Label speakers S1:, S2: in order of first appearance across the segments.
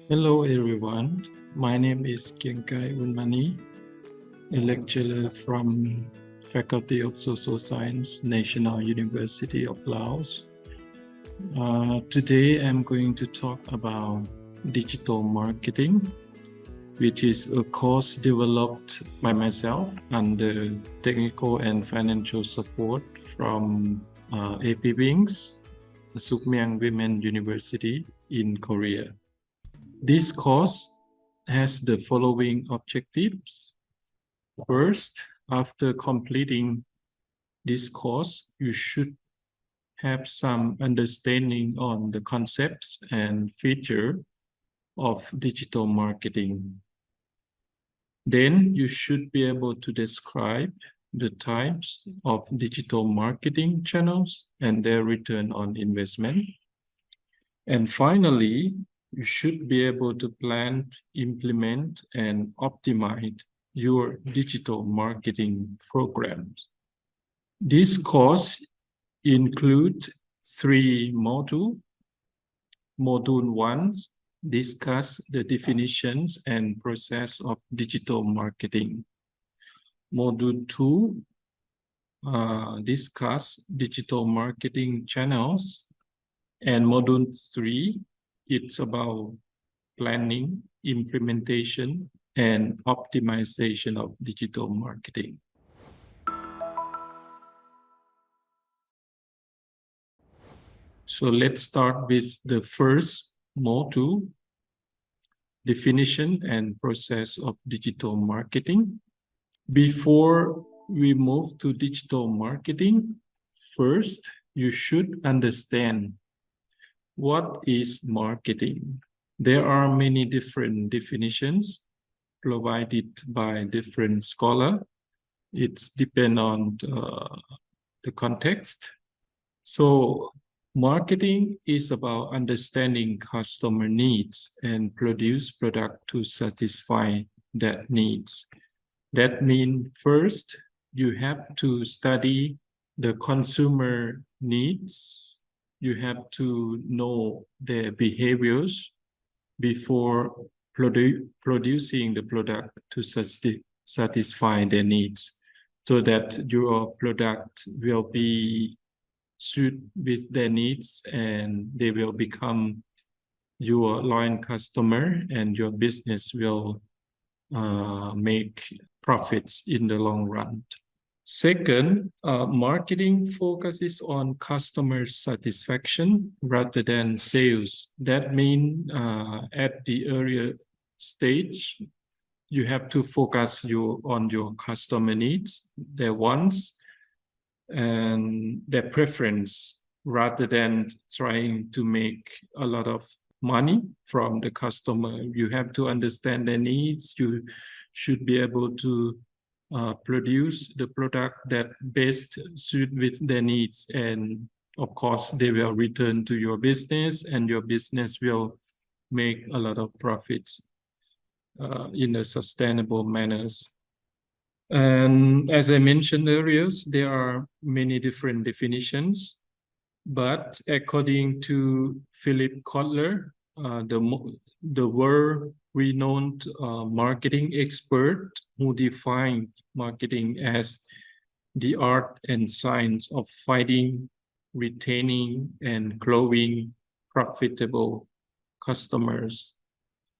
S1: Hello everyone, my name is Kiengkay Ounmany, a lecturer from Faculty of Social Science, National University of Laos. Today I'm going to talk about digital marketing, which is a course developed by myself under technical and financial support from AP Wings, Sukmyang Women University in Korea. This course has the following objectives. First, after completing this course, you should have some understanding on the concepts and feature of digital marketing. Then you should be able to describe the types of digital marketing channels and their return on investment. And finally, you should be able to plan, implement, and optimize your digital marketing programs. This course includes 3 modules. Module 1 discuss the definitions and process of digital marketing. Module 2 discuss digital marketing channels. And Module 3, it's about planning, implementation, and optimization of digital marketing. So let's start with the first module, definition and process of digital marketing. Before we move to digital marketing, first, you should understand what is marketing. There are many different definitions provided by different scholars. It's depend on the context. So marketing is about understanding customer needs and produce product to satisfy that needs. That means first, you have to study the consumer needs. You have to know their behaviors before producing the product to satisfy their needs, so that your product will be suit with their needs and they will become your loyal customer and your business will make profits in the long run. Second, marketing focuses on customer satisfaction rather than sales. That means at the earlier stage, you have to focus on your customer needs, their wants, and their preference, rather than trying to make a lot of money from the customer. You have to understand their needs. You should be able to produce the product that best suit with their needs, and of course they will return to your business and your business will make a lot of profits in a sustainable manners. And as I mentioned earlier, there are many different definitions, but according to Philip Kotler, the world-renowned marketing expert who defined marketing as the art and science of finding, retaining, and growing profitable customers.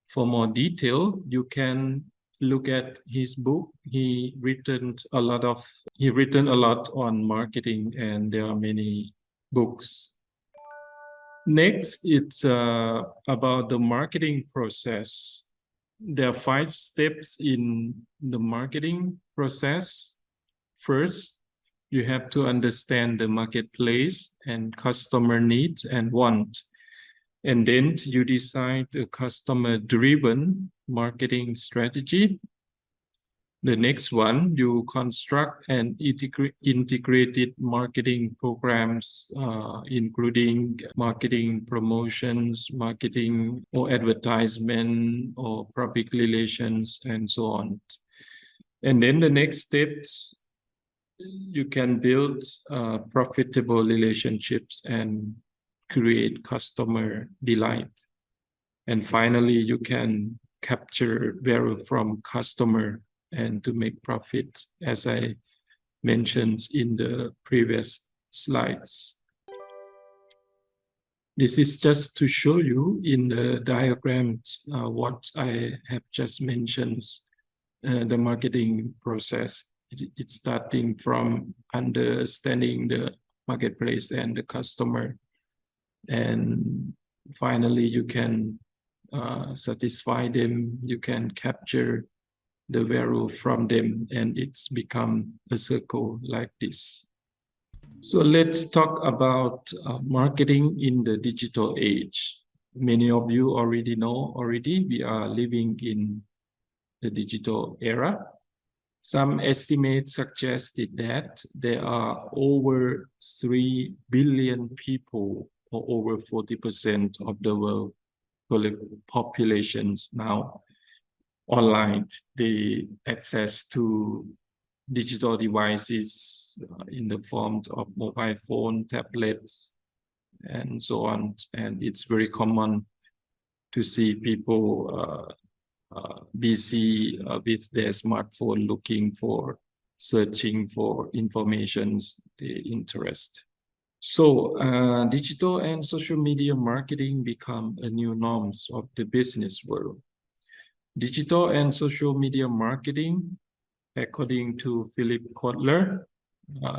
S1: For more detail, you can look at his book. He written a lot on marketing, and there are many books. Next, it's about the marketing process. There are 5 steps in the marketing process. First, you have to understand the marketplace and customer needs and want. And then you decide a customer-driven marketing strategy. The next one, you construct an integrated marketing programs, including marketing promotions, marketing or advertisement or public relations, and so on. And then the next steps, you can build profitable relationships and create customer delight. And finally, you can capture value from customer and to make profit, as I mentioned in the previous slides. This is just to show you in the diagrams what I have just mentioned, the marketing process. It's starting from understanding the marketplace and the customer. And finally, you can satisfy them, you can capture the value from them, and it's become a circle like this. So let's talk about marketing in the digital age. Many of you already know we are living in the digital era. Some estimates suggested that there are over 3 billion people, or over 40% of the world populations now online. They access to digital devices in the form of mobile phone, tablets, and so on. And it's very common to see people busy with their smartphone looking for, searching for information they interest. So digital and social media marketing become a new norms of the business world. Digital and social media marketing, according to Philip Kotler,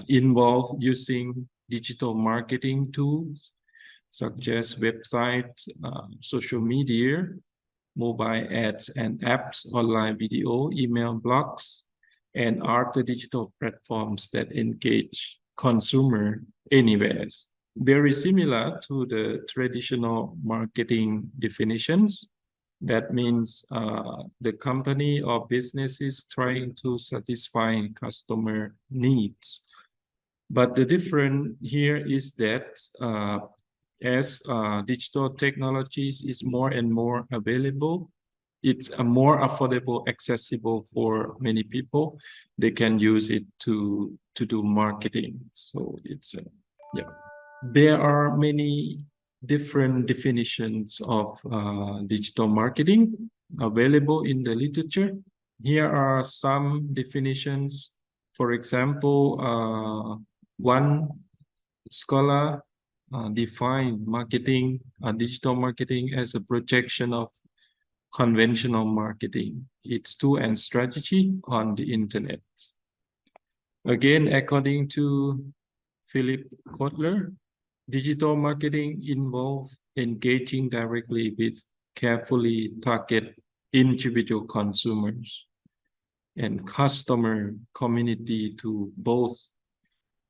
S1: involve using digital marketing tools such as websites, social media, mobile ads and apps, online video, email, blogs, and other digital platforms that engage consumer anywhere. Very similar to the traditional marketing definitions. That means the company or business is trying to satisfy customer needs. But the difference here is that as digital technologies is more and more available, it's a more affordable, accessible for many people. They can use it to do marketing. So it's yeah. There are many different definitions of digital marketing available in the literature. Here are some definitions. For example, one scholar defined marketing, digital marketing, as a projection of conventional marketing, its tool and strategy on the internet. Again, according to Philip Kotler, digital marketing involves engaging directly with carefully targeted individual consumers and customer community to both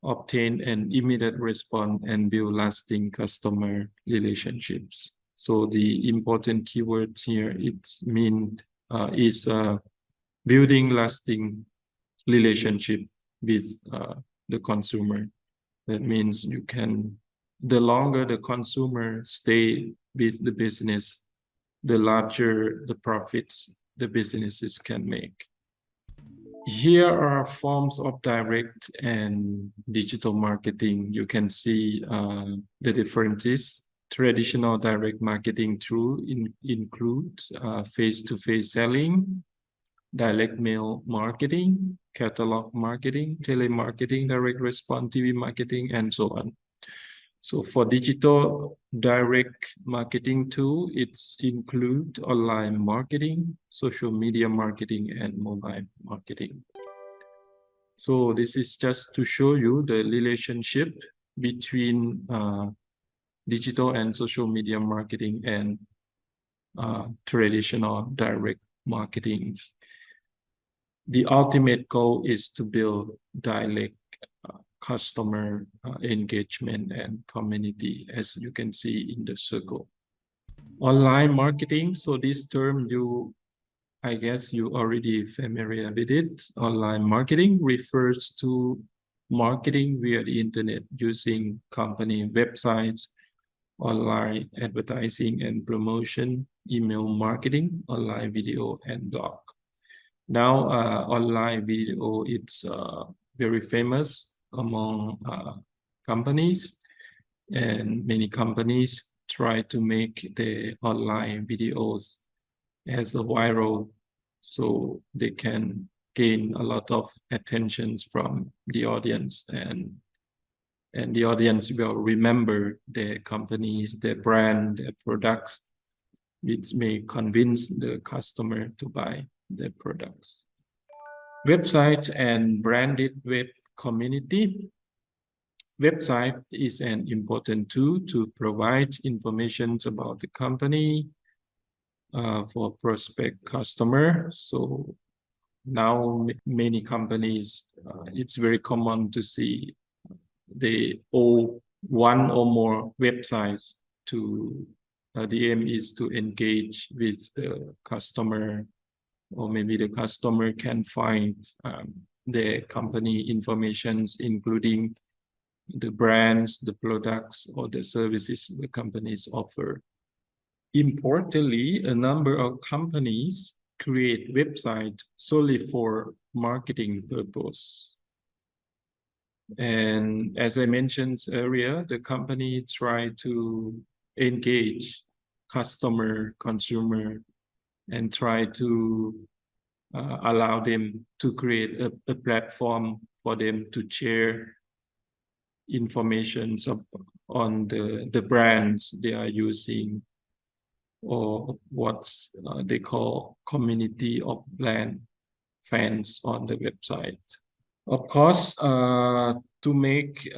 S1: obtain an immediate response and build lasting customer relationships. So the important keywords here is building lasting relationship with the consumer. That means the longer the consumer stay with the business, the larger the profits the businesses can make. Here are forms of direct and digital marketing. You can see the differences. Traditional direct marketing tool includes face-to-face selling, direct mail marketing, catalog marketing, telemarketing, direct response TV marketing, and so on. So for digital direct marketing tool, it's include online marketing, social media marketing, and mobile marketing. So this is just to show you the relationship between digital and social media marketing and traditional direct marketing. The ultimate goal is to build direct customer engagement and community, as you can see in the circle. Online marketing, so this term I guess you already familiar with it. Online marketing refers to marketing via the internet using company websites, online advertising and promotion, email marketing, online video, and blog. Now, online video, it's very famous among companies, and many companies try to make the online videos as a viral, so they can gain a lot of attentions from the audience, and the audience will remember their companies, their brand, their products, which may convince the customer to buy their products. Website and branded web community. Website is an important tool to provide information about the company for prospect customer. So now many companies, it's very common to see they own one or more websites to the aim is to engage with the customer, or maybe the customer can find their company informations, including the brands, the products, or the services the companies offer. Importantly, a number of companies create websites solely for marketing purpose. And as I mentioned earlier, the company try to engage consumer, and try to allow them to create a platform for them to share information on the brands they are using, or what they call community of brand fans on the website. Of course, to make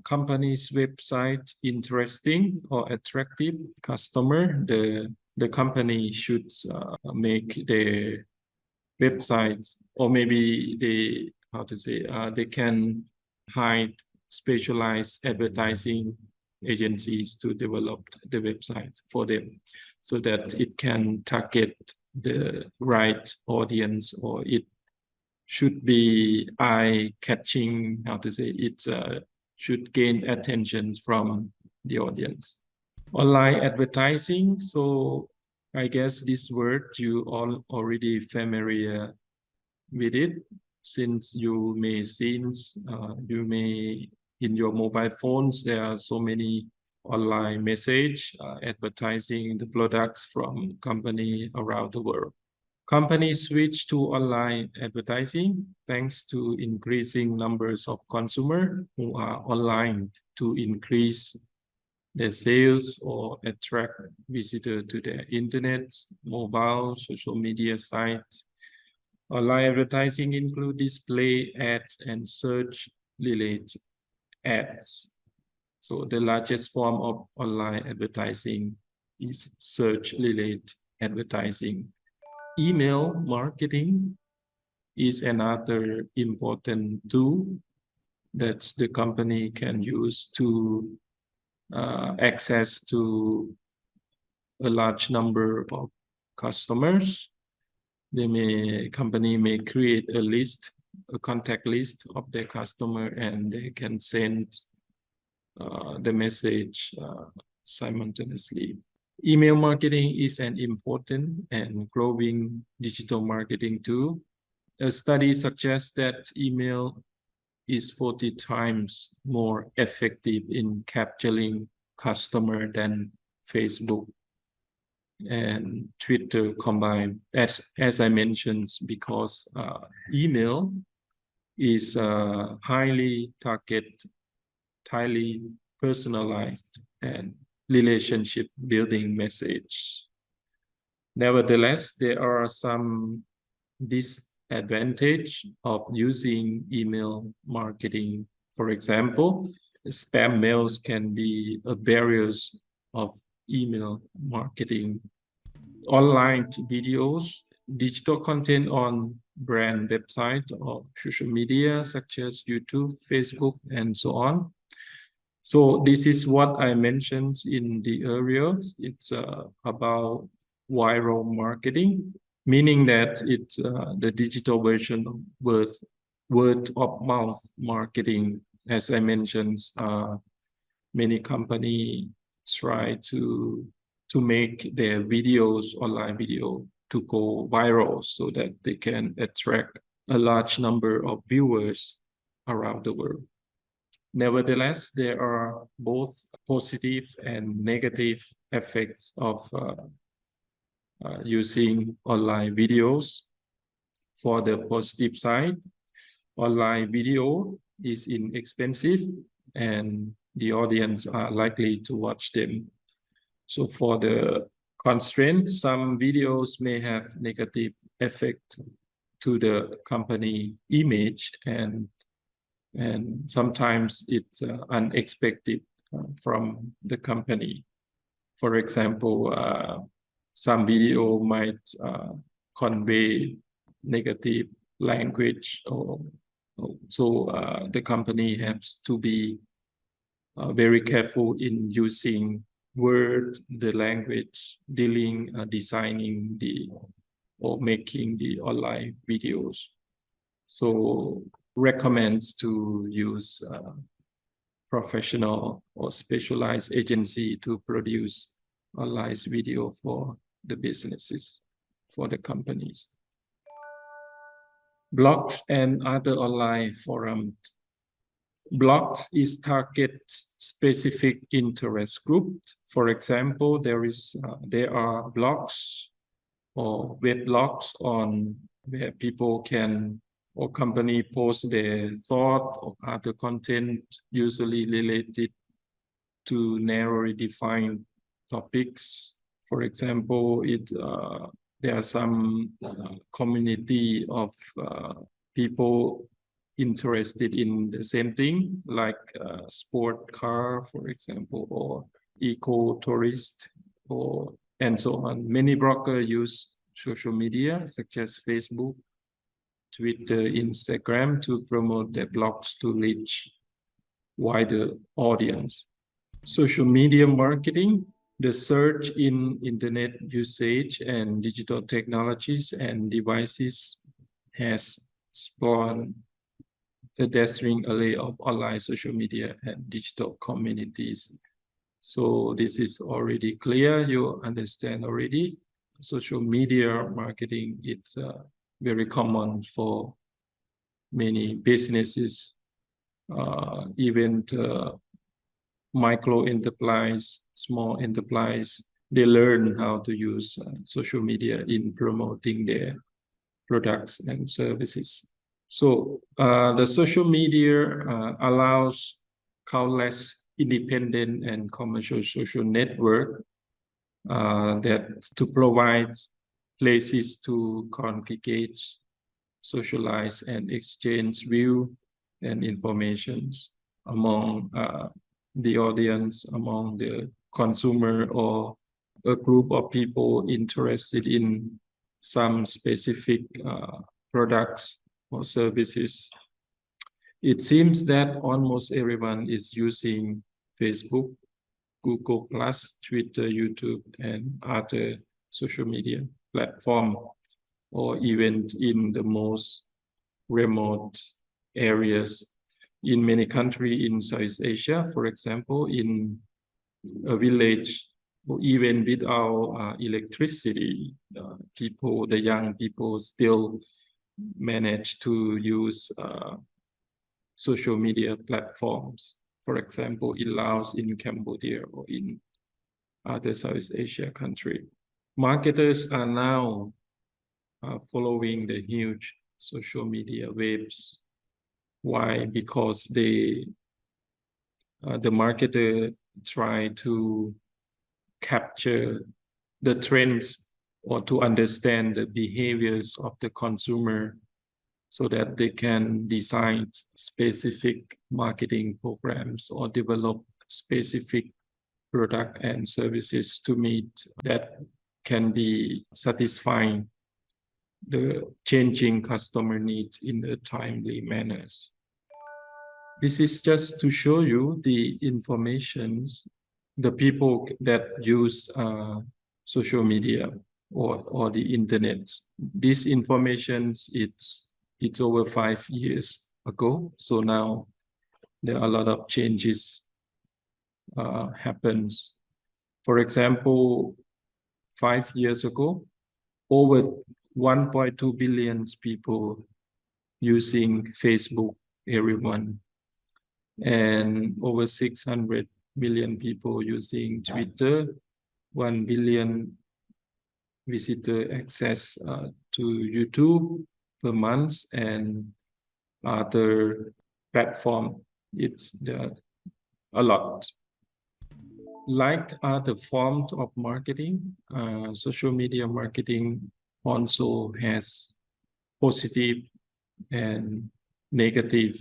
S1: company's website interesting or attractive customer, the company should make their websites, or maybe they can hire specialized advertising agencies to develop the website for them, so that it can target the right audience, or it should be eye-catching, it should gain attention from the audience. Online advertising, so I guess this word you all already familiar with it, since you may in your mobile phones there are so many online message advertising the products from company around the world. Companies switch to online advertising thanks to increasing numbers of consumers who are online to increase their sales or attract visitors to their internet, mobile, social media sites. Online advertising include display ads and search-related ads. So the largest form of online advertising is search-related advertising. Email marketing is another important tool that the company can use to access to a large number of customers. Company may create a contact list of their customer, and they can send the message simultaneously. Email marketing is an important and growing digital marketing tool. A study suggests that email is 40 times more effective in capturing customer than Facebook and Twitter combined. As I mentioned, because email is highly targeted, highly personalized, and relationship building message. Nevertheless, there are some disadvantages of using email marketing. For example, spam mails can be a barrier of email marketing. Online videos, digital content on brand website or social media such as YouTube, Facebook, and so on. So this is what I mentioned in the earlier. It's about viral marketing, meaning that it's the digital version of word of mouth marketing. As I mentioned, many companies try to make their videos, online video, to go viral so that they can attract a large number of viewers around the world. Nevertheless, there are both positive and negative effects of using online videos. For the positive side, online video is inexpensive and the audience are likely to watch them. So for the constraint, some videos may have negative effect to the company image, and sometimes it's unexpected from the company. For example, some video might convey negative language, or so the company has to be very careful in using word, the language, designing or making the online videos. So recommends to use professional or specialized agency to produce online video for the businesses, for the companies. Blogs and other online forums. Blogs is target specific interest group. For example, there are blogs or web blogs on where people can or company post their thought or other content usually related to narrowly defined topics. For example, there are some community of people interested in the same thing, like sport car, for example, or eco-tourist, and so on. Many bloggers use social media such as Facebook, Twitter, Instagram to promote their blogs to reach wider audience. Social media marketing, the surge in internet usage and digital technologies and devices has spawned a dazzling array of online social media and digital communities. So this is already clear, you understand already. Social media marketing is very common for many businesses, even micro enterprise, small enterprise. They learn how to use social media in promoting their products and services. So the social media allows countless independent and commercial social network that to provide places to congregate, socialize, and exchange view and informations among the audience, among the consumer, or a group of people interested in some specific products or services. It seems that almost everyone is using Facebook, Google+, Twitter, YouTube, and other social media platform, or even in the most remote areas. In many countries in Southeast Asia, for example, in a village, or even without electricity, the young people still manage to use social media platforms. For example, in Laos, in Cambodia, or in other Southeast Asia countries. Marketers are now following the huge social media waves. Why? Because the marketer try to capture the trends or to understand the behaviors of the consumer so that they can design specific marketing programs or develop specific product and services to meet that can be satisfying the changing customer needs in a timely manners. This is just to show you the informations, the people that use social media or the internet. This information, it's over 5 years ago. So now there are a lot of changes happens. For example, 5 years ago, over 1.2 billion people using Facebook, everyone. and over 600 million people using Twitter, 1 billion visitor access to YouTube per month, and other platform. It's a lot. Like other forms of marketing, social media marketing also has positive and negative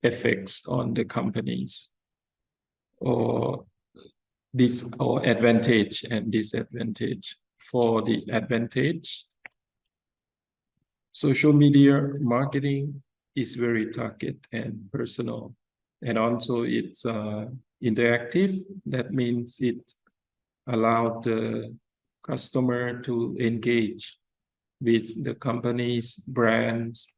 S1: effects on the companies, or advantage and disadvantage. For the advantage, social media marketing is very target and personal, and also it's interactive. That means it allows the customer to engage with the company's brands,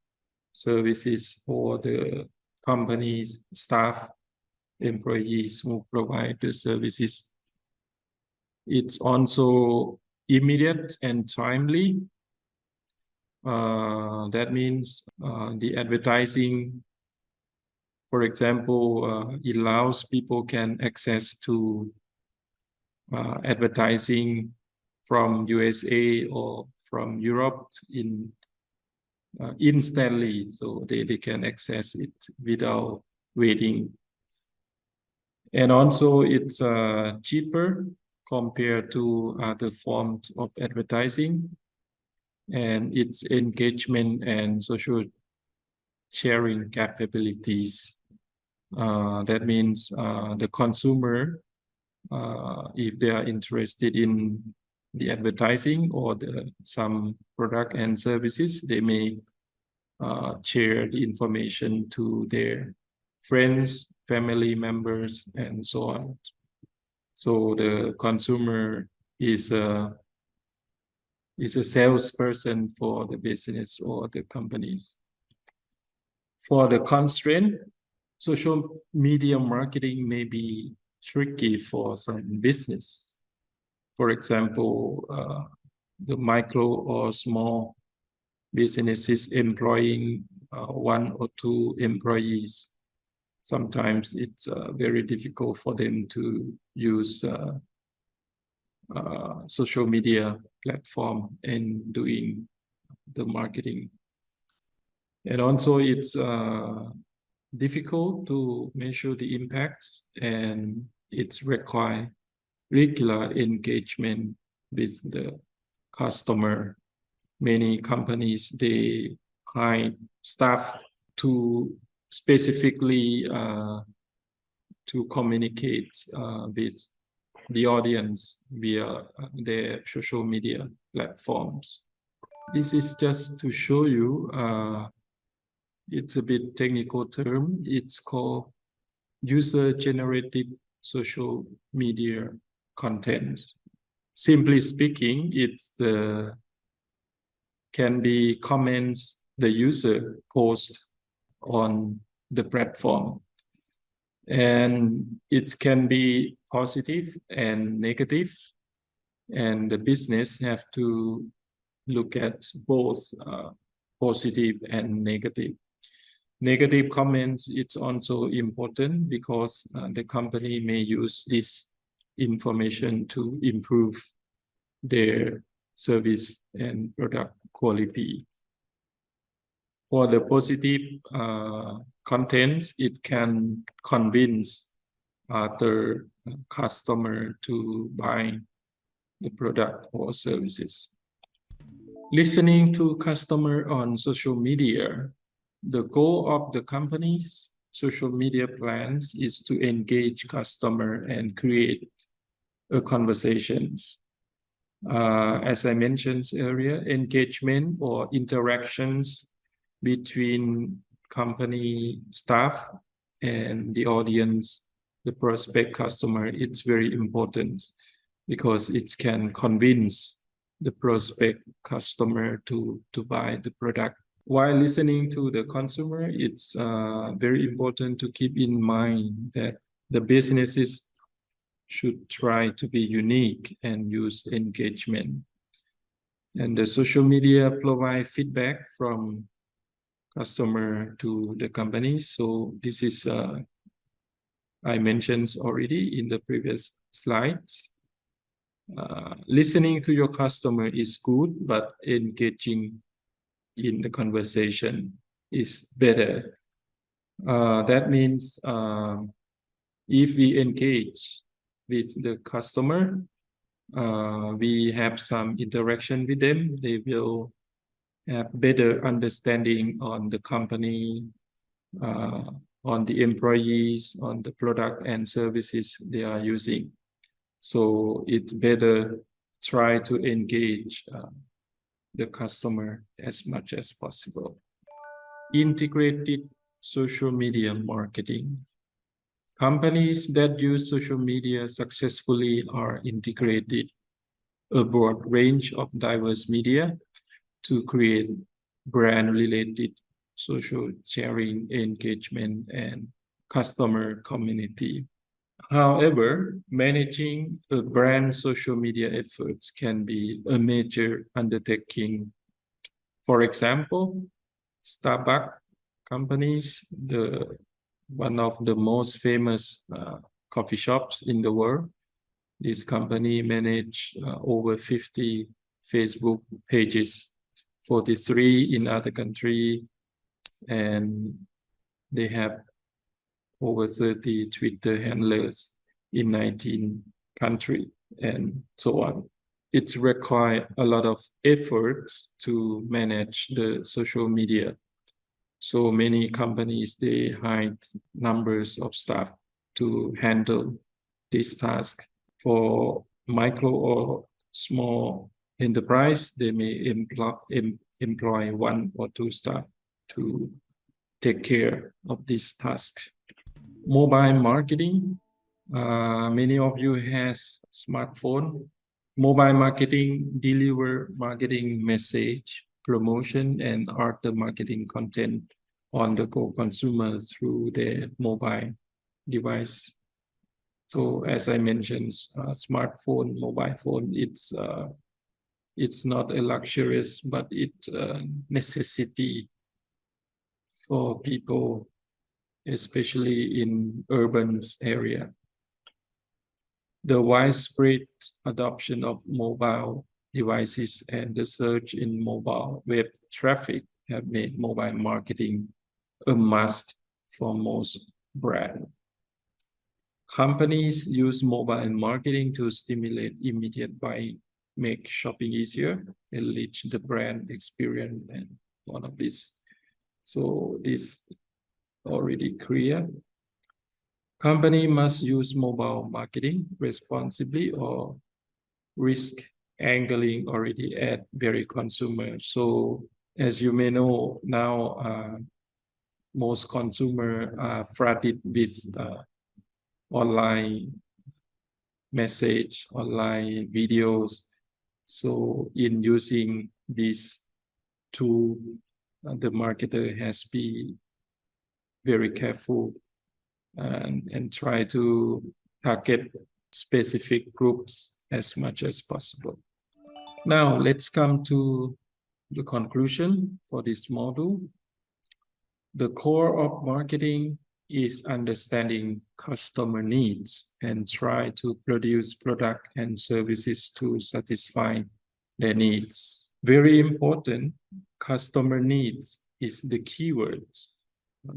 S1: services, or the company's staff, employees who provide the services. It's also immediate and timely. That means the advertising, for example, it allows people can access to advertising from USA or from Europe instantly, so they can access it without waiting. And also it's cheaper compared to other forms of advertising, and its engagement and social sharing capabilities. That means the consumer, if they are interested in the advertising or some product and services, they may share the information to their friends, family members, and so on. So the consumer is a salesperson for the business or the companies. For the constraint, social media marketing may be tricky for some business. For example, the micro or small businesses employing 1 or 2 employees. Sometimes it's very difficult for them to use social media platform in doing the marketing. And also it's difficult to measure the impacts, and it's require regular engagement with the customer. Many companies, they hire staff to specifically to communicate with the audience via their social media platforms. This is just to show you, it's a bit technical term. It's called user-generated social media content. Simply speaking, it's can be comments the user post on the platform, and it can be positive and negative, and the business have to look at both positive and negative. Negative comments, it's also important because the company may use this information to improve their service and product quality. For the positive contents, it can convince other customer to buy the product or services. Listening to customer on social media. The goal of the company's social media plans is to engage customer and create conversations. As I mentioned earlier, engagement or interactions between company staff and the audience, the prospect customer, it's very important because it can convince the prospect customer to buy the product. While listening to the consumer, it's very important to keep in mind that the businesses should try to be unique and use engagement. And the social media provide feedback from customer to the company. So this is I mentioned already in the previous slides. Listening to your customer is good, but engaging in the conversation is better. That means if we engage with the customer, we have some interaction with them, they will have better understanding on the company, on the employees, on the product and services they are using. So it's better try to engage the customer as much as possible. Integrated social media marketing. Companies that use social media successfully are integrated a broad range of diverse media to create brand-related social sharing, engagement, and customer community. However, managing a brand social media efforts can be a major undertaking. For example, Starbucks companies, one of the most famous coffee shops in the world, this company manage over 50 Facebook pages, 43 in other countries, and they have over 30 Twitter handlers in 19 countries, and so on. It requires a lot of efforts to manage the social media. So many companies, they hire numbers of staff to handle this task. For micro or small enterprise, they may employ one or two staff to take care of this task. Mobile marketing. Many of you has smartphone. Mobile marketing deliver marketing message, promotion, and other marketing content on the go consumers through their mobile device. So as I mentioned, smartphone, mobile phone, it's not a luxurious, but it's a necessity for people, especially in urban area. The widespread adoption of mobile devices and the surge in mobile web traffic have made mobile marketing a must for most brands. Companies use mobile marketing to stimulate immediate buying, make shopping easier, enrich the brand experience, and all of this. So this already clear. Company must use mobile marketing responsibly or risk angling already at very consumer. So as you may know now, most consumer are flooded with online message, online videos. So in using this tool, the marketer has to be very careful and try to target specific groups as much as possible. Now let's come to the conclusion for this module. The core of marketing is understanding customer needs and try to produce product and services to satisfy their needs. Very important, customer needs is the keyword.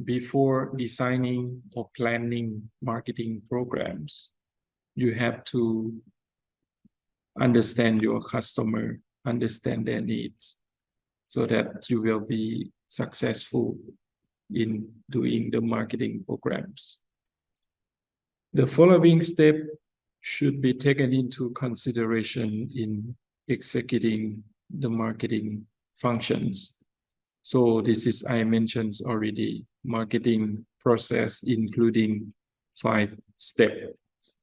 S1: Before designing or planning marketing programs, you have to understand your customer, understand their needs, so that you will be successful in doing the marketing programs. The following step should be taken into consideration in executing the marketing functions. So this is, I mentioned already, marketing process including 5 steps.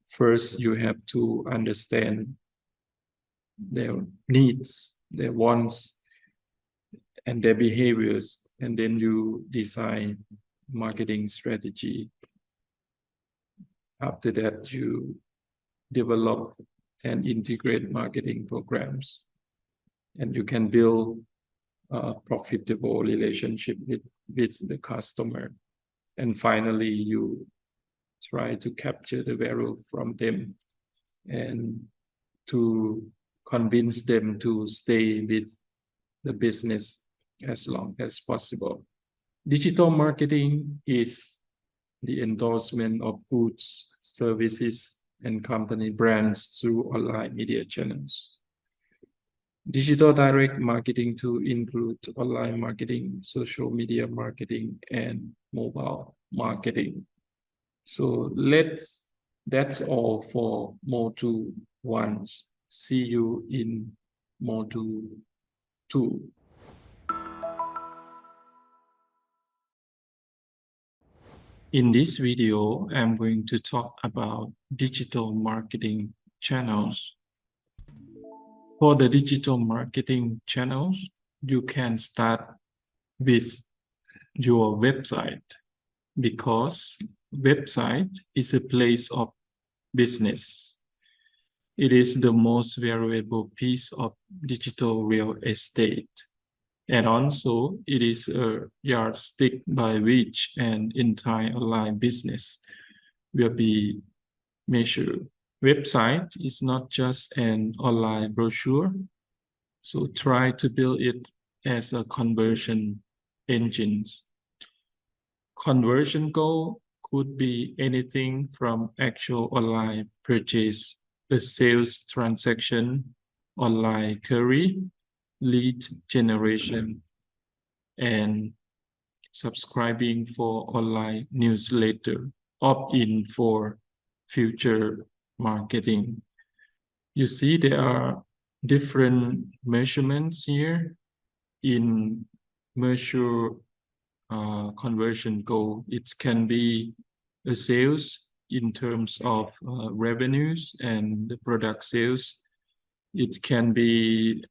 S1: First, you have to understand their needs, their wants, and their behaviors, and then you design marketing strategy. After that, you develop and integrate marketing programs, and you can build profitable relationship with the customer. And finally, you try to capture the value from them and to convince them to stay with the business as long as possible. Digital marketing is the endorsement of goods, services, and company brands through online media channels. Digital direct marketing to include online marketing, social media marketing, and mobile marketing. So that's all for Module 1. See you in Module 2. In this video, I'm going to talk about digital marketing channels. For the digital marketing channels, you can start with your website because website is a place of business. It is the most valuable piece of digital real estate. And also, it is a yardstick by which an entire online business will be measured. Website is not just an online brochure, so try to build it as a conversion engine. Conversion goal could be anything from actual online purchase, a sales transaction, online query, lead generation, and subscribing for online newsletter, opt-in for future marketing. You see there are different measurements here in measure conversion goal. It can be a sales in terms of revenues and the product sales. It can be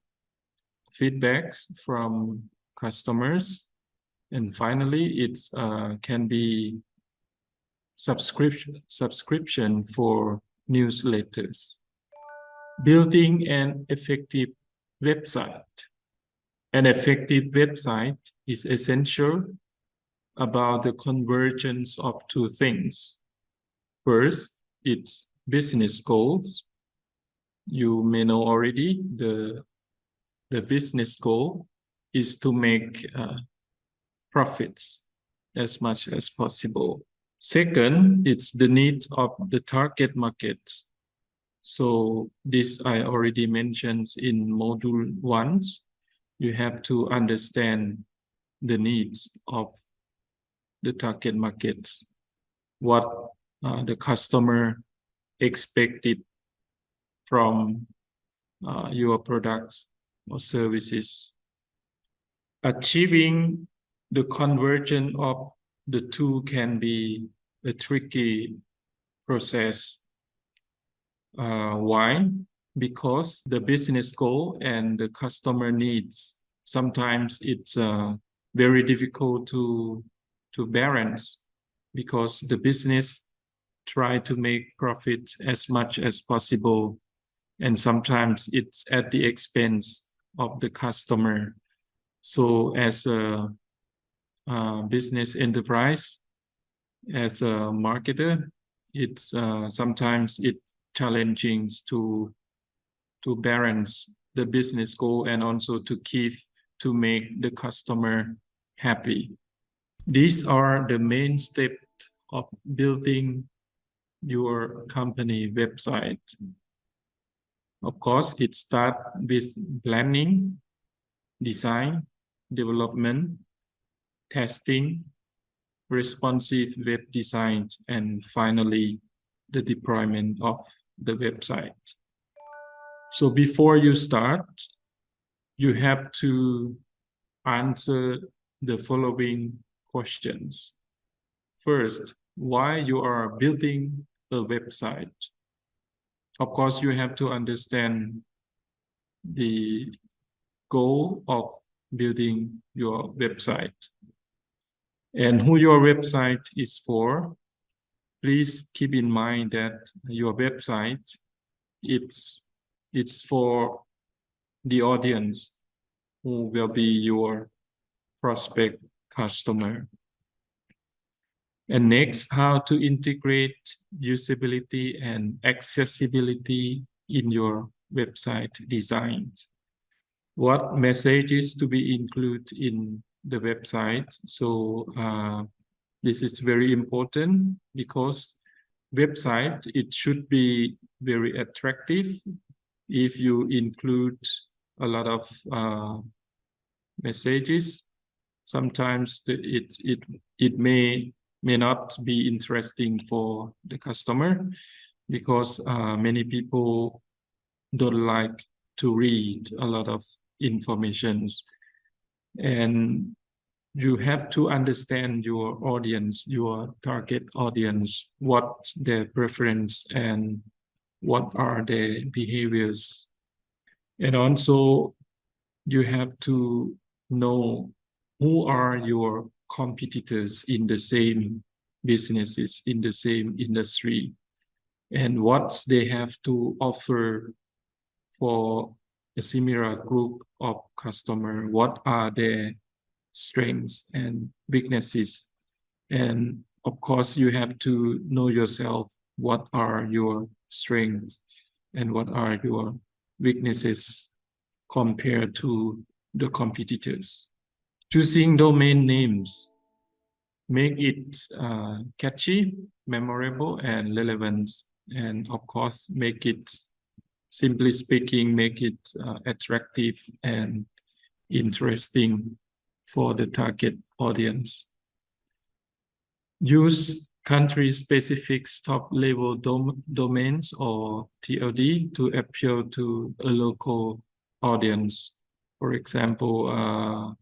S1: feedbacks from customers. And finally, it can be subscription for newsletters. Building an effective website. An effective website is essential about the convergence of two things. First, it's business goals. You may know already the business goal is to make profits as much as possible. Second, it's the needs of the target market. So this I already mentioned in Module 1. You have to understand the needs of the target market, what the customer expected from your products or services. Achieving the conversion of the two can be a tricky process. Why? Because the business goal and the customer needs, sometimes it's very difficult to balance because the business try to make profit as much as possible, and sometimes it's at the expense of the customer. So as a business enterprise, as a marketer, it's sometimes it's challenging to balance the business goal and also to make the customer happy. These are the main steps of building your company website. Of course, it starts with planning, design, development, testing, responsive web design, and finally, the deployment of the website. So before you start, you have to answer the following questions. First, why you are building a website? Of course, you have to understand the goal of building your website and who your website is for. Please keep in mind that your website it's for the audience, who will be your prospect customer. And next, how to integrate usability and accessibility in your website design. What messages to be included in the website? So this is very important because website, it should be very attractive. If you include a lot of messages, sometimes it may not be interesting for the customer because many people don't like to read a lot of informations. And you have to understand your audience, your target audience, what their preference and what are their behaviors. And also you have to know who are your competitors in the same businesses, in the same industry, and what they have to offer for a similar group of customer. What are their strengths and weaknesses? And of course, you have to know yourself. What are your strengths and what are your weaknesses compared to the competitors? Choosing domain names, make it catchy, memorable, and relevant. And of course, make it, simply speaking, make it attractive and interesting for the target audience. Use country-specific top-level domains or TLD to appeal to a local audience. For example,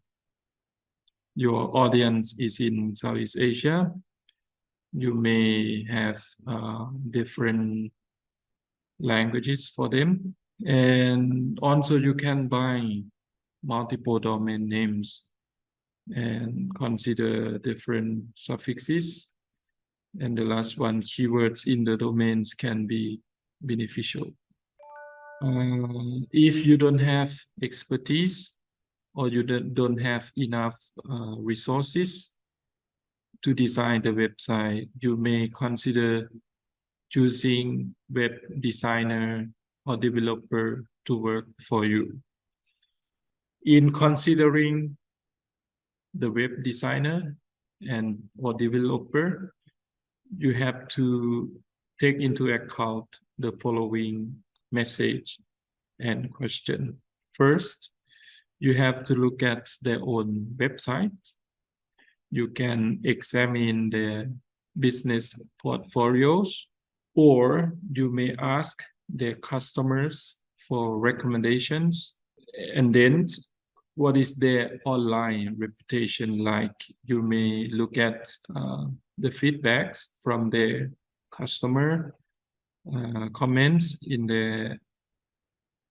S1: your audience is in Southeast Asia. You may have different languages for them. And also you can buy multiple domain names and consider different suffixes. And the last one, keywords in the domains can be beneficial. If you don't have expertise or you don't have enough resources to design the website, you may consider choosing web designer or developer to work for you. In considering the web designer and or developer, you have to take into account the following message and question. First, you have to look at their own website. You can examine their business portfolios, or you may ask their customers for recommendations. And then what is their online reputation like? You may look at the feedbacks from their customer, comments in the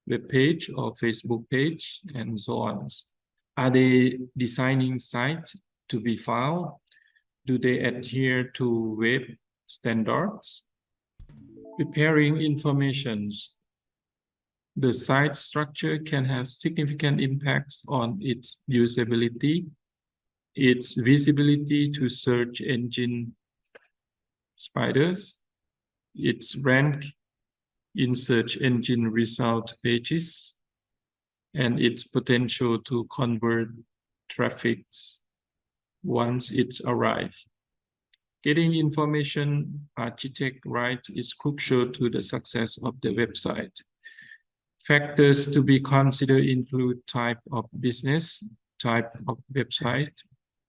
S1: web page or Facebook page, and so on. Are they designing sites to be found? Do they adhere to web standards? Preparing informations. The site structure can have significant impacts on its usability, its visibility to search engine spiders, its rank in search engine result pages, and its potential to convert traffic once it's arrived. Getting information architect right is crucial to the success of the website. Factors to be considered include type of business, type of website,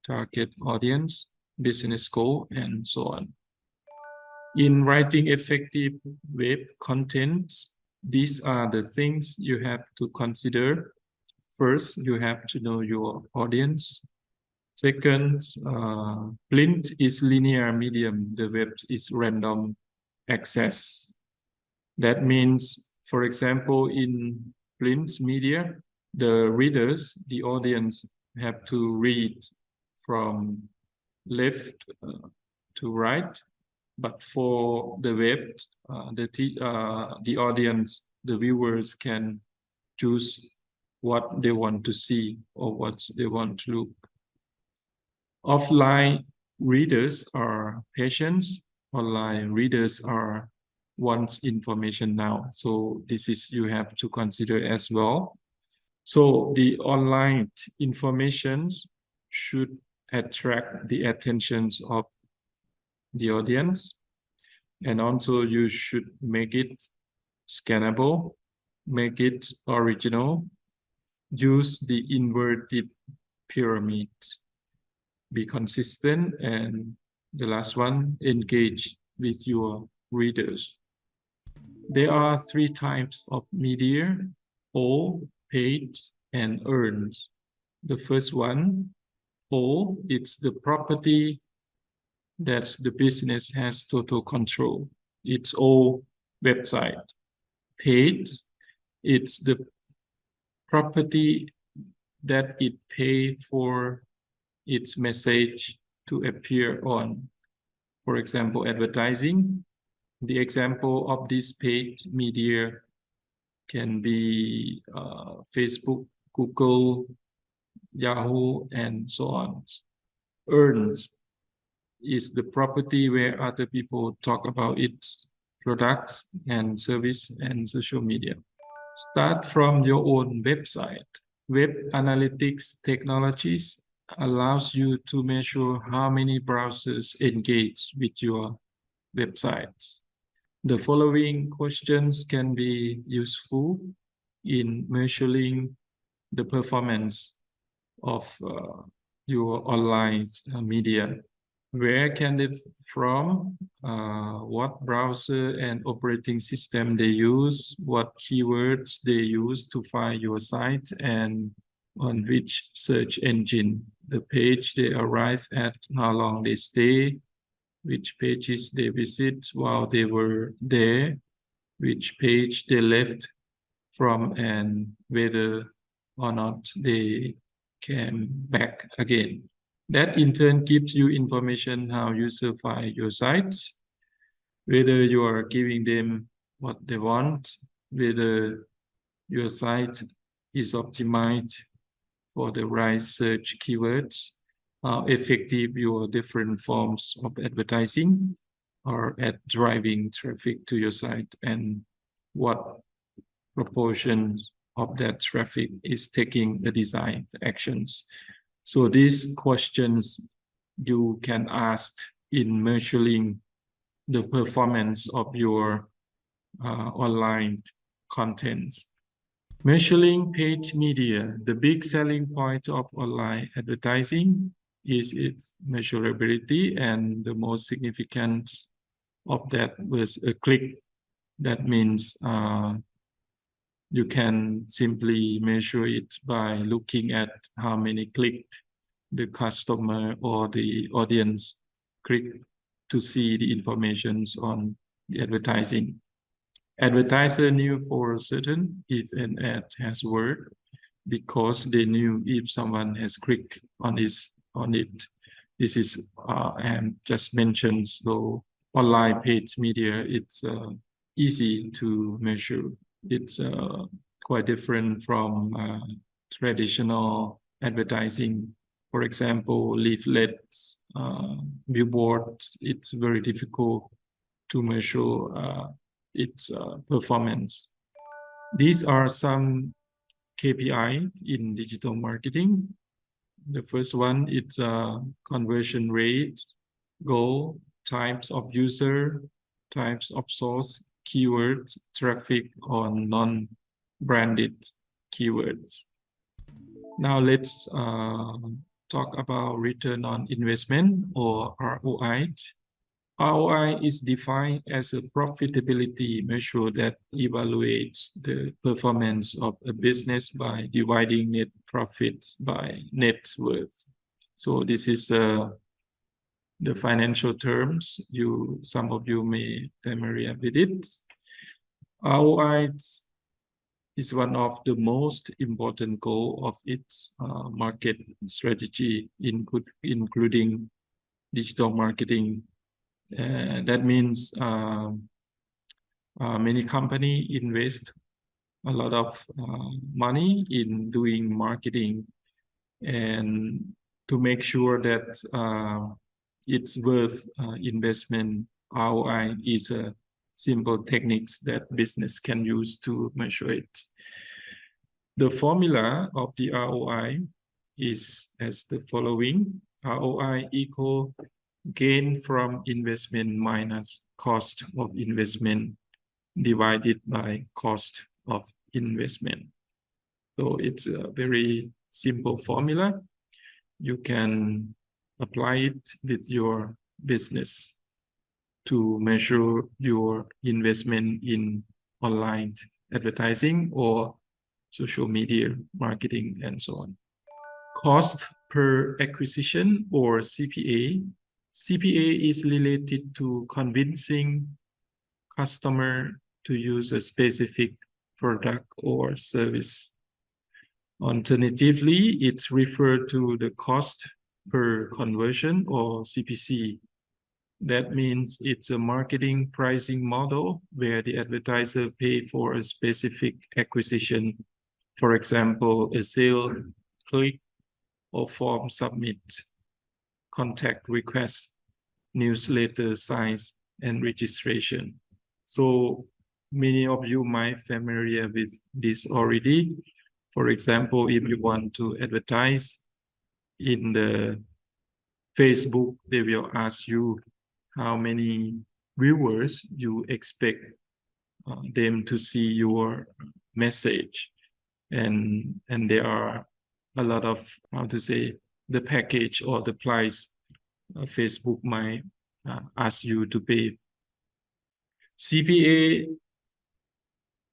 S1: target audience, business goal, and so on. In writing effective web content, these are the things you have to consider. First, you have to know your audience. Second, print is linear medium, the web is random access. That means, for example, in print media, the readers, the audience, have to read from left to right. But for the web, the audience, the viewers can choose what they want to see or what they want to look. Offline readers are patients. Online readers are wants information now. So this is you have to consider as well. So the online information should attract the attentions of the audience. And also you should make it scannable, make it original, use the inverted pyramid, be consistent, and the last one, engage with your readers. There are 3 types of media: all, paid, and earned. The first one, all, it's the property that the business has total control. It's all website. Paid, it's the property that it pay for its message to appear on. For example, advertising. The example of this paid media can be Facebook, Google, Yahoo, and so on. Earns is the property where other people talk about its products and service and social media. Start from your own website. Web analytics technologies allows you to measure how many browsers engage with your websites. The following questions can be useful in measuring the performance of your online media. Where can it from? What browser and operating system they use? What keywords they use to find your site? And on which search engine the page they arrive at, how long they stay, which pages they visit while they were there, which page they left from, and whether or not they came back again. That in turn gives you information how users find your sites, whether you are giving them what they want, whether your site is optimized for the right search keywords, how effective your different forms of advertising are at driving traffic to your site, and what proportion of that traffic is taking the desired actions. So these questions you can ask in measuring the performance of your online contents. Measuring paid media, the big selling point of online advertising is its measurability, and the most significant of that was a click. That means you can simply measure it by looking at how many clicked the customer or the audience click to see the information on the advertising. Advertiser knew for certain if an ad has worked because they knew if someone has clicked on it. This is and just mentioned, so online paid media, it's easy to measure. It's quite different from traditional advertising. For example, leaflets, billboards, it's very difficult to measure its performance. These are some KPI in digital marketing. The first one, it's conversion rate, goal, types of user, types of source, keywords, traffic on non-branded keywords. Now let's talk about return on investment, or ROI. ROI is defined as a profitability measure that evaluates the performance of a business by dividing net profit by net worth. So this is the financial terms. Some of you may familiar with it. ROI is one of the most important goals of its market strategy, including digital marketing. That means many companies invest a lot of money in doing marketing, and to make sure that it's worth investment. ROI is a simple techniques that business can use to measure it. The formula of the ROI is as the following. ROI equal gain from investment minus cost of investment divided by cost of investment. So it's a very simple formula. You can apply it with your business to measure your investment in online advertising or social media marketing and so on. Cost per acquisition or CPA. CPA is related to convincing customer to use a specific product or service. Alternatively, it's referred to the cost per conversion or CPC. That means it's a marketing pricing model where the advertiser pay for a specific acquisition. For example, a sale, click, or form submit, contact request, newsletter size, and registration. So many of you might familiar with this already. For example, if you want to advertise in the Facebook, they will ask you how many viewers you expect them to see your message. And there are a lot of, how to say, the package or the price Facebook might ask you to pay. CPA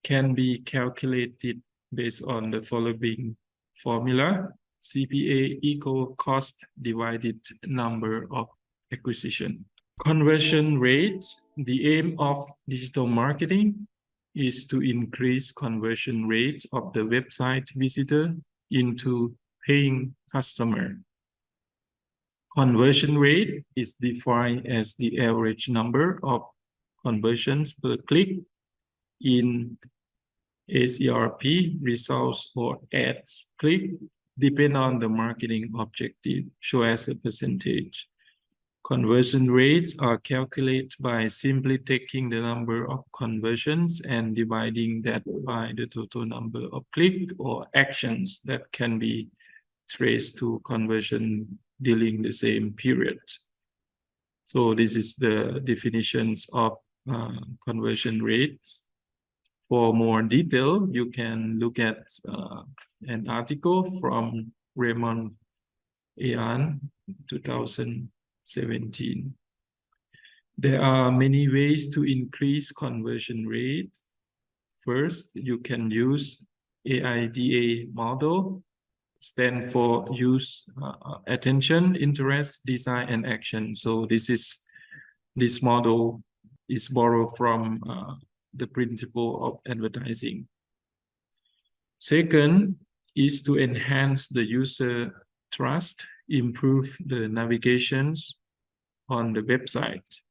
S1: can be calculated based on the following formula. CPA equal cost divided number of acquisition. Conversion rates. The aim of digital marketing is to increase conversion rate of the website visitor into paying customer. Conversion rate is defined as the average number of conversions per click in ACRP, results or ads click, depend on the marketing objective, show as a percentage. Conversion rates are calculated by simply taking the number of conversions and dividing that by the total number of clicks or actions that can be traced to conversion during the same period. So this is the definitions of conversion rates. For more detail, you can look at an article from Raymond Ayan, 2017. There are many ways to increase conversion rates. First, you can use AIDA model, stand for use, attention, interest, desire, and action. So this model is borrowed from the principle of advertising. Second is to enhance the user trust, improve the navigations on the website,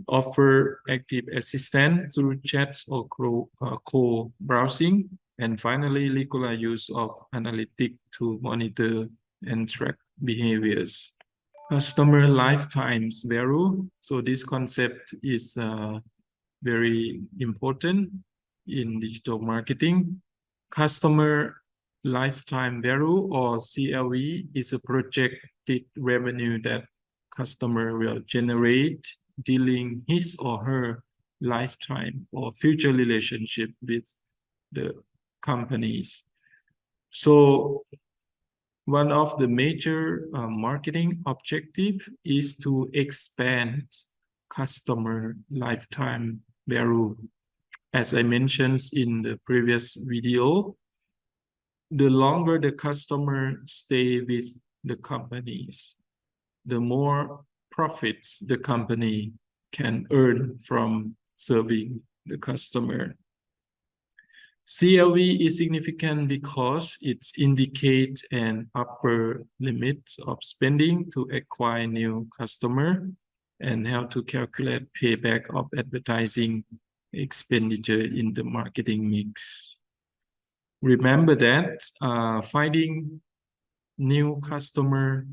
S1: offer active assistance through chats or co-browsing, and finally, regular use of analytics to monitor and track behaviors. Customer lifetimes value. So this concept is very important in digital marketing. Customer lifetime value or CLV is a projected revenue that customer will generate during his or her lifetime or future relationship with the companies. So one of the major marketing objective is to expand customer lifetime value. As I mentioned in the previous video, the longer the customer stay with the companies, the more profits the company can earn from serving the customer. CLV is significant because it indicates an upper limit of spending to acquire new customer and how to calculate payback of advertising expenditure in the marketing mix. Remember that finding new customer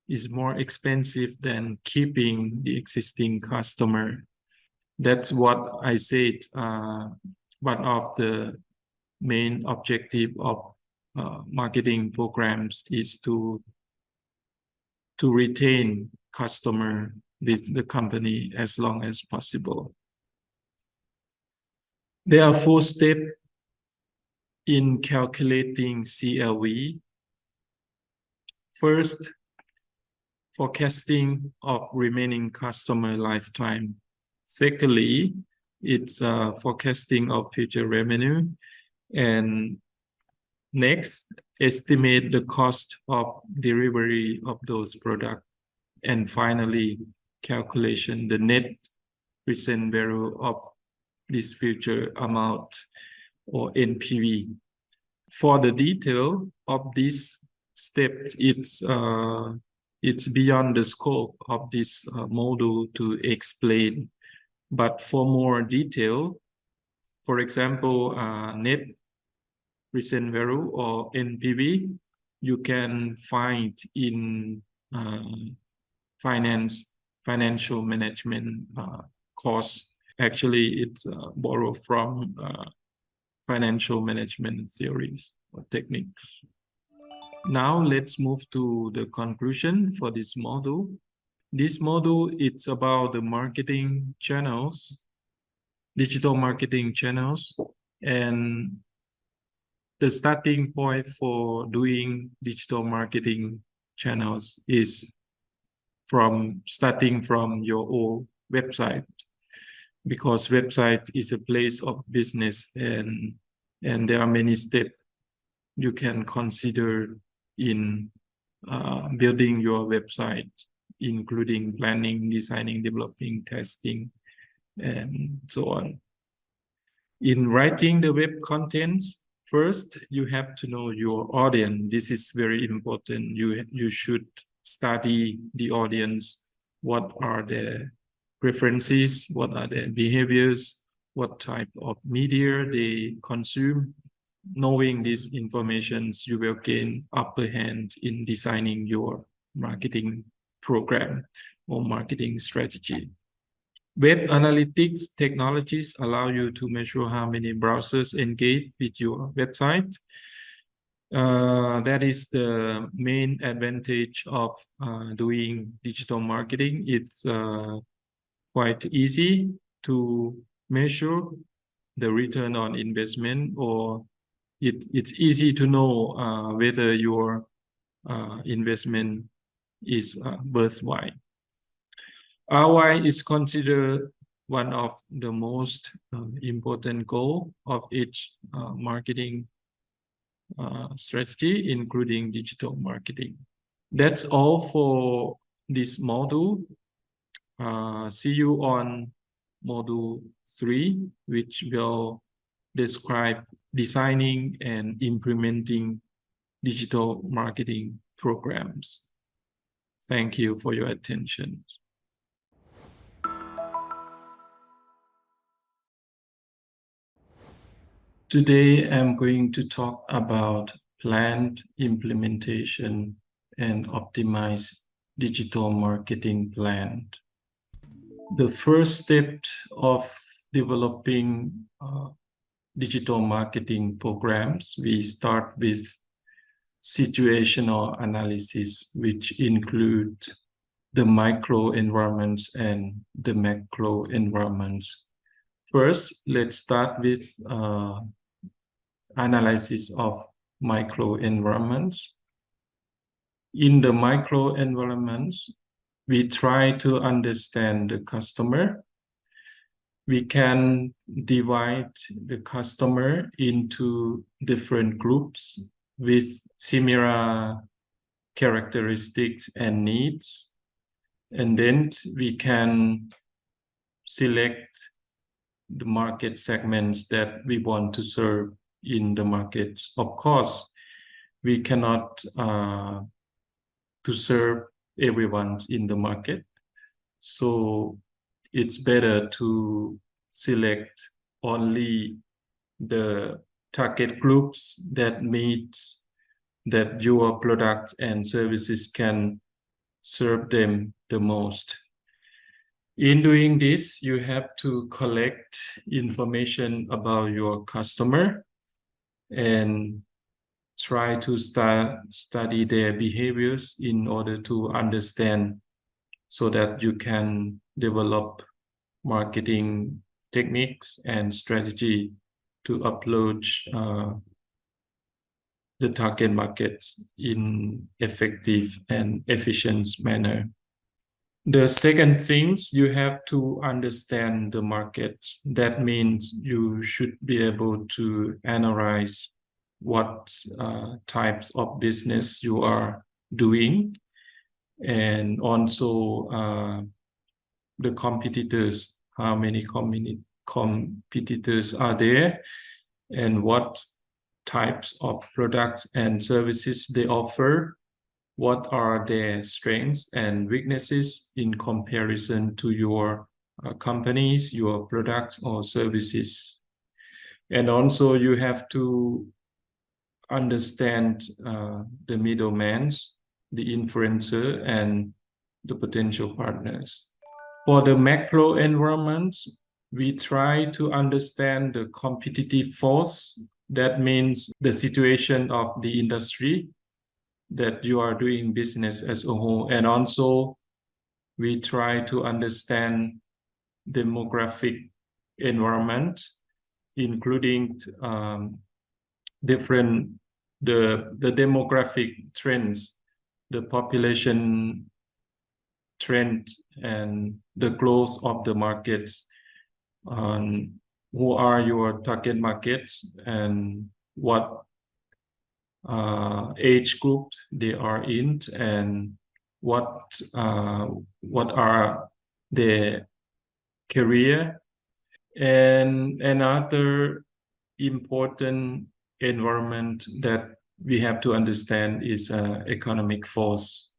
S1: is more expensive than keeping the existing customer. That's what I said. One of the main objective of marketing programs is to retain customer with the company as long as possible. There are 4 steps in calculating CLV. First, forecasting of remaining customer lifetime. Secondly, it's forecasting of future revenue. And next, estimate the cost of delivery of those products. And finally, calculation the net present value of this future amount, or NPV. For the detail of this step, it's beyond the scope of this module to explain. But for more detail, for example, net present value or NPV, you can find in financial management course. Actually, it's borrowed from financial management theories or techniques. Now let's move to the conclusion for this module. This module, it's about the marketing channels, digital marketing channels, and the starting point for doing digital marketing channels is starting from your own website, because website is a place of business, and there are many steps you can consider in building your website, including planning, designing, developing, testing, and so on. In writing the web contents, first you have to know your audience. This is very important. You should study the audience. What are their preferences? What are their behaviors? What type of media they consume? Knowing these informations, you will gain upper hand in designing your marketing program or marketing strategy. Web analytics technologies allow you to measure how many browsers engage with your website. That is the main advantage of doing digital marketing. It's quite easy to measure the return on investment, or it's easy to know whether your investment is worthwhile. ROI is considered one of the most important goals of each marketing strategy, including digital marketing. That's all for this module. See you on module 3, which will describe designing and implementing digital marketing programs. Thank you for your attention. Today, I'm going to talk about planned implementation and optimized digital marketing plan. The first step of developing digital marketing programs, we start with situational analysis, which include the micro environments and the macro environments. First, let's start with analysis of micro environments. In the micro environments, we try to understand the customer. We can divide the customer into different groups with similar characteristics and needs. And then we can select the market segments that we want to serve in the market. Of course, we cannot to serve everyone in the market. So it's better to select only the target groups that your products and services can serve them the most. In doing this, you have to collect information about your customer and try to study their behaviors in order to understand, so that you can develop marketing techniques and strategy to approach the target markets in effective and efficient manner. The second things, you have to understand the markets. That means you should be able to analyze what types of business you are doing, and also the competitors, how many competitors are there, and what types of products and services they offer, what are their strengths and weaknesses in comparison to your companies, your products or services. And also you have to understand the middlemen, the influencer, and the potential partners. For the macro environment, we try to understand the competitive force. That means the situation of the industry that you are doing business as a whole. And also we try to understand demographic environment, including the demographic trends, the population trend, and the growth of the markets, who are your target markets and what age groups they are in, and what are their career. And another important environment that we have to understand is economic force.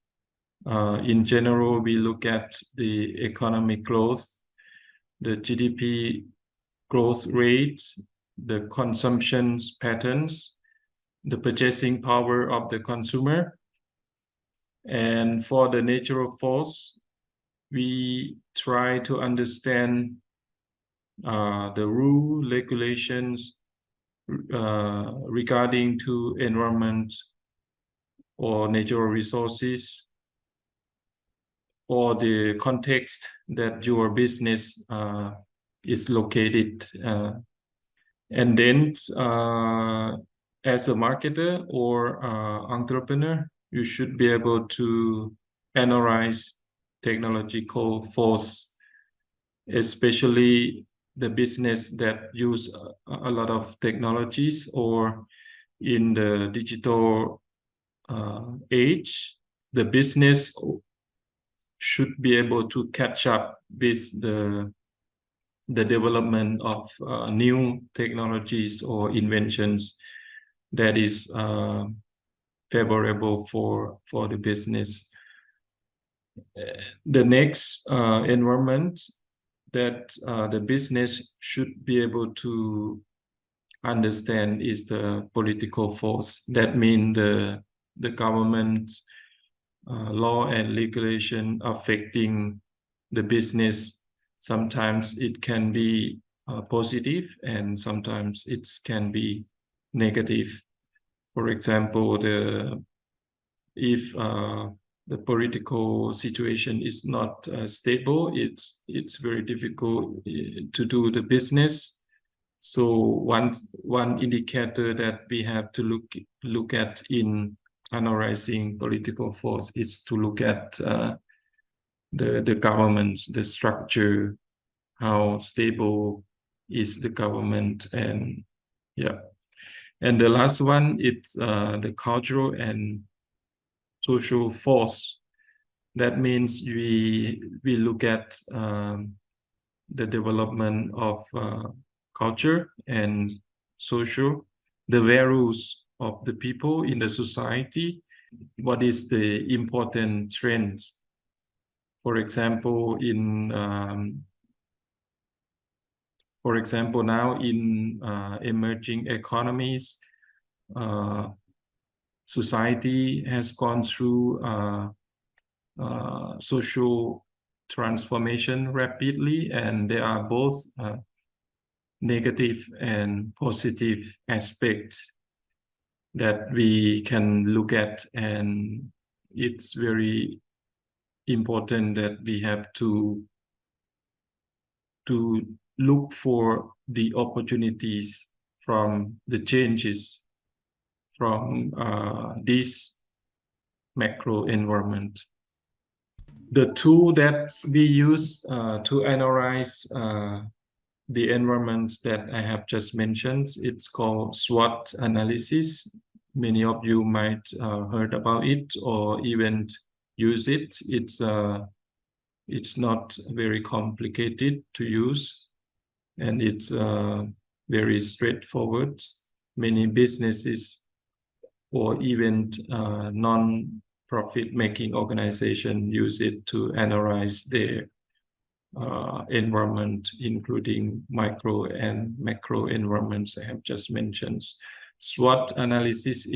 S1: In general, we look at the economic growth, the GDP growth rates, the consumption patterns, the purchasing power of the consumer. And for the natural force, we try to understand the rule, regulations regarding to environment or natural resources, or the context that your business is located. And then as a marketer or entrepreneur, you should be able to analyze technological force, especially the business that use a lot of technologies, or in the digital age, the business should be able to catch up with the development of new technologies or inventions that is favorable for the business. The next environment that the business should be able to understand is the political force. That means the government law and regulation affecting the business. Sometimes it can be positive, and sometimes it can be negative. For example, if the political situation is not stable, it's very difficult to do the business. So one indicator that we have to look at in analyzing political force is to look at the government, the structure, how stable is the government, and yeah. And the last one, it's the cultural and social force. That means we look at the development of culture and social, the values of the people in the society, what is the important trends. For example, For example, now in emerging economies, society has gone through social transformation rapidly, and there are both negative and positive aspects that we can look at, and it's very important that we have to look for the opportunities from the changes from this macro environment. The tool that we use to analyze the environments that I have just mentioned, it's called SWOT analysis. Many of you might heard about it or even use it. It's not very complicated to use, and it's very straightforward. Many businesses or even non-profit making organization use it to analyze their environment, including micro and macro environments I have just mentioned. SWOT analysis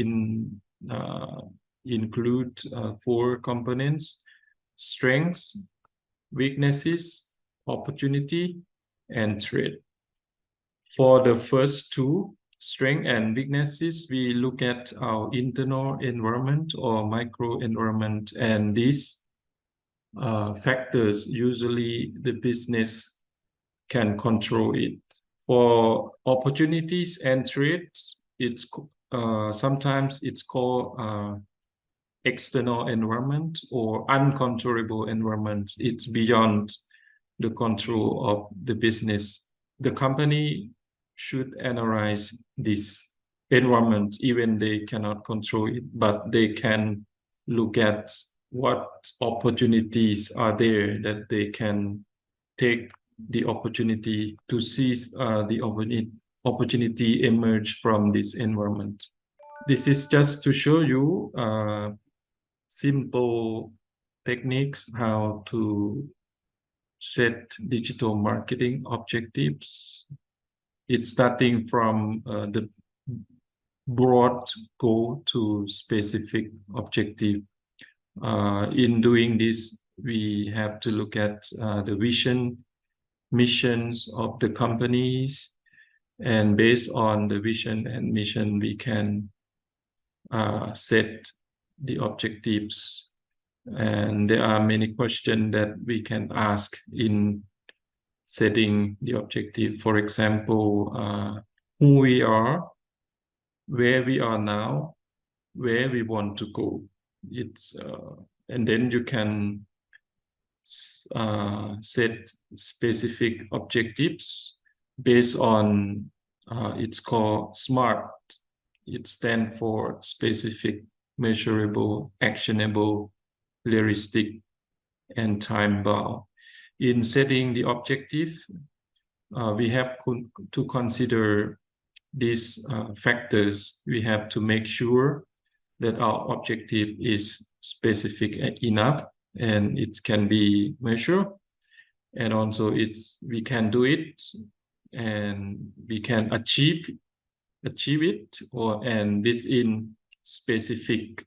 S1: include 4 components: strengths, weaknesses, opportunity, and threat. For the first 2, strength and weaknesses, we look at our internal environment or micro environment, and these factors, usually the business can control it. For opportunities and threats, it's sometimes it's called external environment or uncontrollable environment. It's beyond the control of the business. The company should analyze this environment, even they cannot control it, but they can look at what opportunities are there that they can take the opportunity to seize the opportunity emerge from this environment. This is just to show you simple techniques how to set digital marketing objectives. It's starting from the broad goal to specific objective. In doing this, we have to look at the vision, missions of the companies, and based on the vision and mission, we can set the objectives. And there are many questions that we can ask in setting the objective. For example, who we are, where we are now, where we want to go. And then you can set specific objectives based on it's called SMART. It stands for specific, measurable, actionable, realistic, and time-bound. In setting the objective, we have to consider these factors. We have to make sure that our objective is specific enough and it can be measured, and also we can do it and we can achieve it and within specific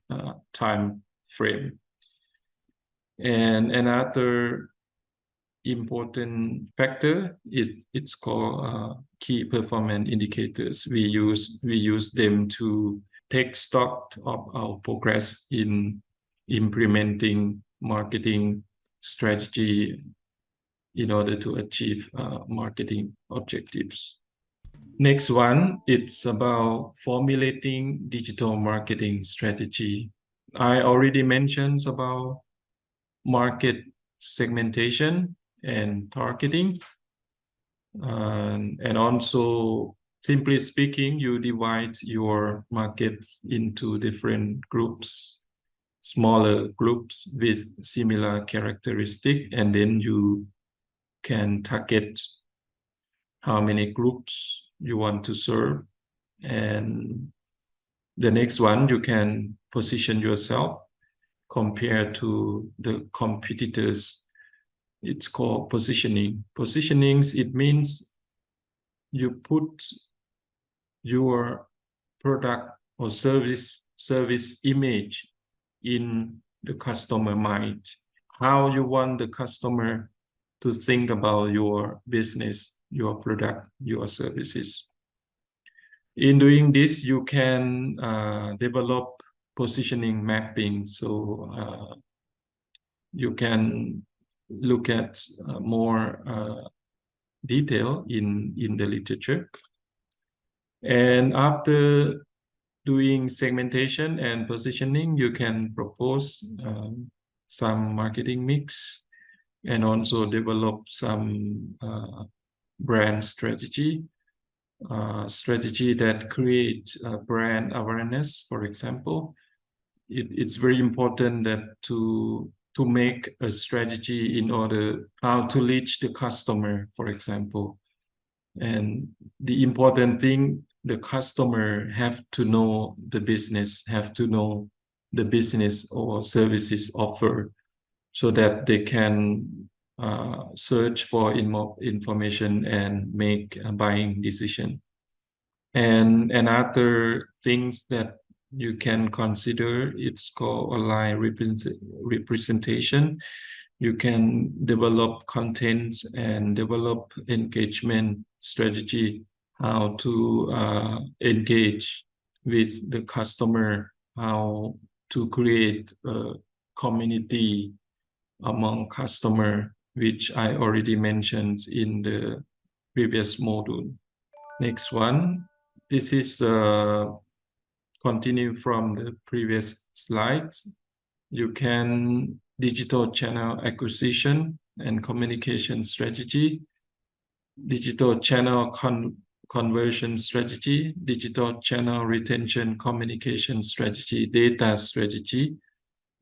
S1: time frame. And another important factor is it's called key performance indicators. We use them to take stock of our progress in implementing marketing strategy in order to achieve marketing objectives. Next one, it's about formulating digital marketing strategy. I already mentioned about market segmentation and targeting. And also, simply speaking, you divide your markets into different groups, smaller groups with similar characteristics, and then you can target how many groups you want to serve. And the next one, you can position yourself compared to the competitors. It's called positioning. Positionings, it means you put your product or service image in the customer mind. How you want the customer to think about your business, your product, your services. In doing this, you can develop positioning mapping. So you can look at more detail in the literature. And after doing segmentation and positioning, you can propose some marketing mix and also develop some brand strategy that create brand awareness. For example, it's very important that to make a strategy in order how to reach the customer, for example. And the important thing, the customer have to know the business, or services offer, so that they can search for information and make a buying decision. And another things that you can consider, it's called online representation. You can develop contents and develop engagement strategy, how to engage with the customer, how to create a community among customer, which I already mentioned in the previous module. Next one. This is continue from the previous slides. You can digital channel acquisition and communication strategy, digital channel conversion strategy, digital channel retention communication strategy, data strategy,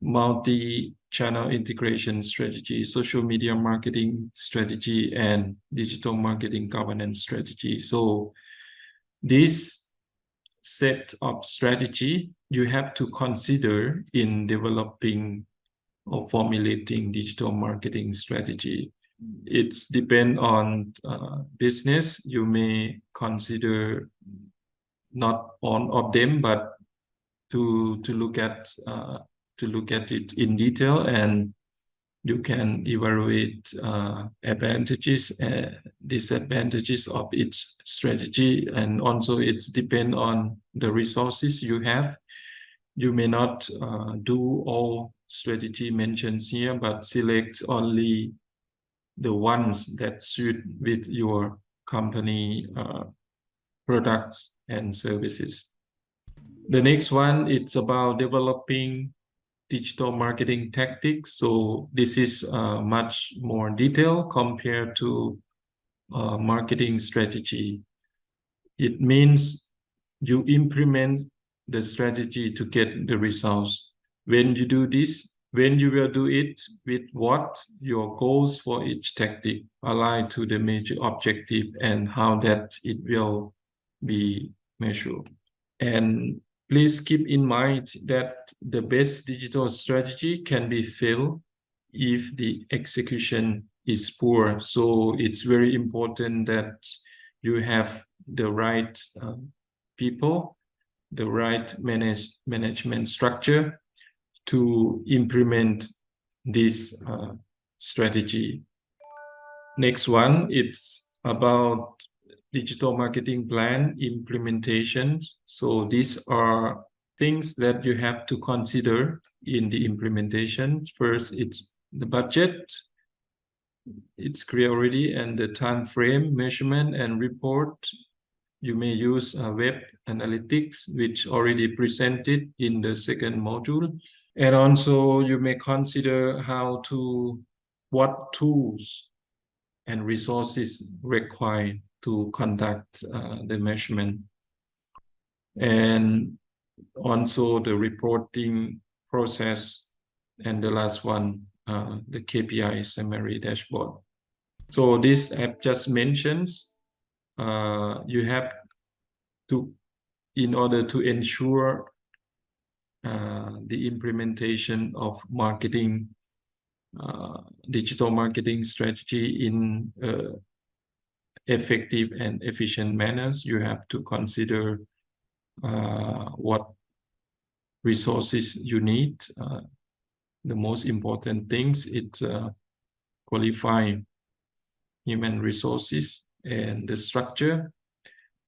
S1: multi-channel integration strategy, social media marketing strategy, and digital marketing governance strategy. So this set of strategy you have to consider in developing or formulating digital marketing strategy. It's depend on business. You may consider not all of them, but to look at it in detail, and you can evaluate advantages and disadvantages of each strategy. And also it's depend on the resources you have. You may not do all strategy mentioned here, but select only the ones that suit with your company products and services. The next one, it's about developing digital marketing tactics. So this is much more detailed compared to marketing strategy. It means you implement the strategy to get the results. When you do this, when you will do it with what your goals for each tactic align to the major objective, and how that it will be measured. And please keep in mind that the best digital strategy can be failed if the execution is poor. So it's very important that you have the right people, the right management structure to implement this strategy. Next one, it's about digital marketing plan implementation. So these are things that you have to consider in the implementation. First, it's the budget. It's clear already, and the time frame, measurement, and report. You may use web analytics, which already presented in the second module. And also you may consider what tools and resources required to conduct the measurement. And also the reporting process. And the last one, the KPI summary dashboard. So this I've just mentioned, you have to, in order to ensure the implementation of digital marketing strategy in effective and efficient manners, you have to consider what resources you need. The most important things is qualify human resources and the structure,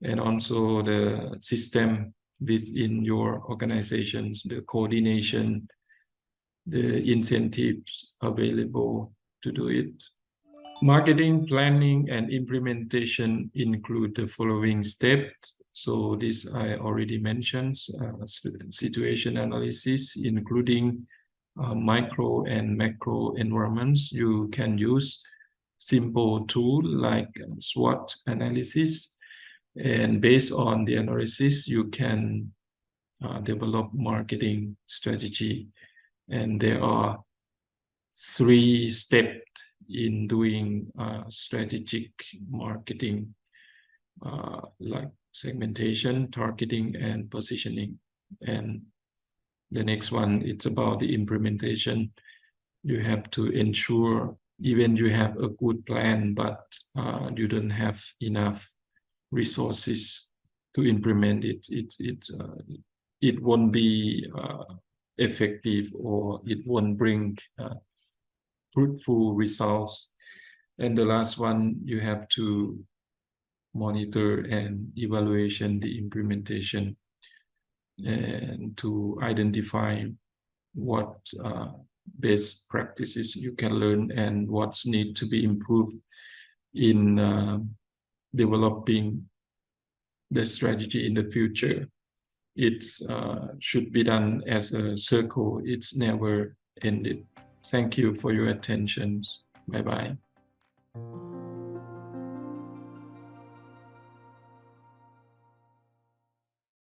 S1: and also the system within your organizations, the coordination, the incentives available to do it. Marketing, planning, and implementation include the following steps. So this I already mentioned, situation analysis, including micro and macro environments. You can use simple tool like SWOT analysis, and based on the analysis, you can develop marketing strategy. And there are 3 steps in doing strategic marketing, like segmentation, targeting, and positioning. And the next one, it's about the implementation. You have to ensure, even you have a good plan, but you don't have enough resources to implement it. It won't be effective, or it won't bring fruitful results. And the last one, you have to monitor and evaluation the implementation, and to identify what best practices you can learn and what's need to be improved in developing the strategy in the future. It should be done as a circle. It's never ended. Thank you for your attention. Bye-bye.